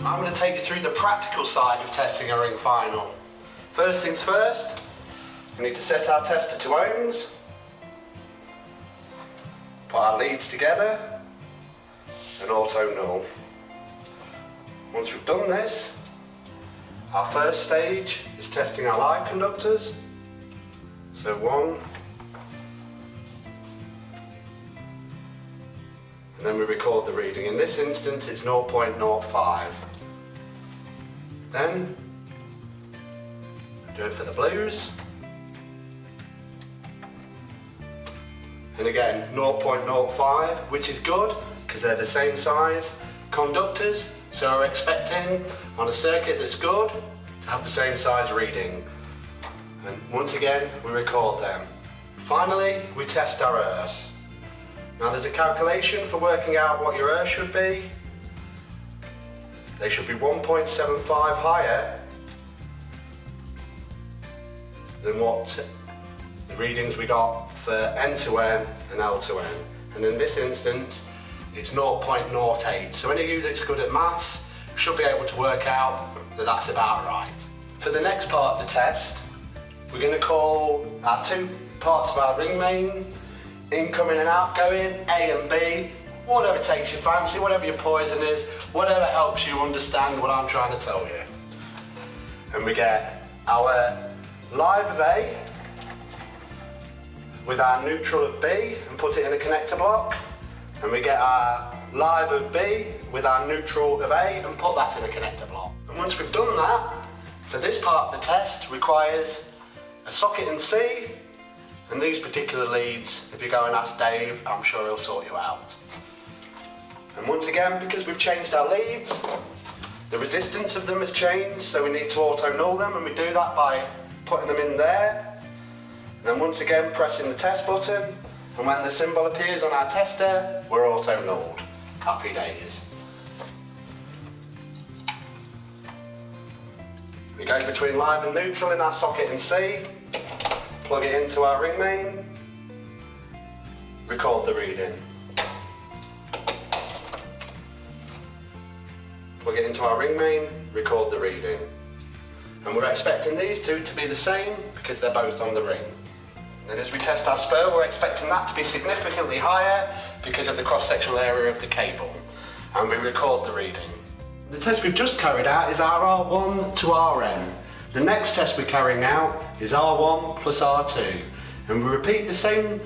I'm going to take you through the practical side of testing a ring final. First things first, we need to set our tester to ohms, put our leads together and auto null. Once we've done this, our first stage is testing our live conductors. So 1, and then we record the reading. In this instance it's 0.05. Then do it for the blues. And again 0.05, which is good because they're the same size conductors, so we're expecting on a circuit that's good to have the same size reading. And once again we record them. Finally we test our errs. Now there's a calculation for working out what your errs should be. They should be 1.75 higher than what the readings we got for N to N and L to N. And in this instance, it's 0.08. So any of you that's good at maths should be able to work out that that's about right. For the next part of the test, we're going to call our two parts of our ring main, incoming and outgoing, A and B, whatever takes your fancy, whatever your poison is, whatever helps you understand what I'm trying to tell you. And we get our live of A with our neutral of B and put it in a connector block. And we get our live of B with our neutral of A and put that in a connector block. And once we've done that, for this part of the test requires a socket in C, and these particular leads, if you go and ask Dave, I'm sure he'll sort you out. And once again, because we've changed our leads, the resistance of them has changed, so we need to auto null them, and we do that by putting them in there. And then once again, pressing the test button, and when the symbol appears on our tester, we're auto nulled. Happy days. We go between live and neutral in our socket in C, plug it into our ring main, record the reading. Plug it into our ring main, record the reading. And we're expecting these two to be the same because they're both on the ring. And then as we test our spur, we're expecting that to be significantly higher because of the cross-sectional area of the cable. And we record the reading. The test we've just carried out is our R1 to Rn. The next test we're carrying out is R1 plus R2. And we repeat the same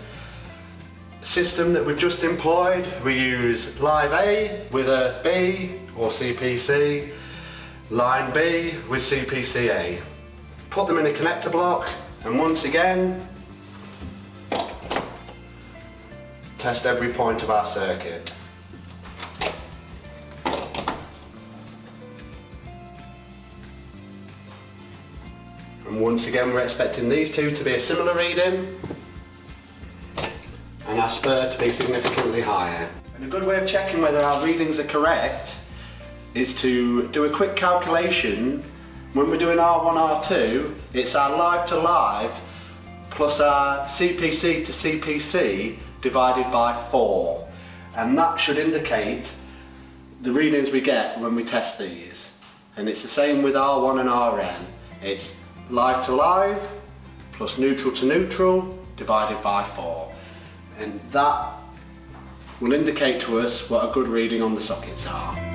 system that we've just employed. We use live A with earth B or CPC, line B with CPCA. Put them in a connector block, and once again, test every point of our circuit. And once again, we're expecting these two to be a similar reading and our spur to be significantly higher. And a good way of checking whether our readings are correct is to do a quick calculation. When we're doing R1, R2, it's our live to live plus our CPC to CPC divided by 4. And that should indicate the readings we get when we test these. And it's the same with R1 and Rn. It's live to live plus neutral to neutral divided by 4. And that will indicate to us what a good reading on the sockets are.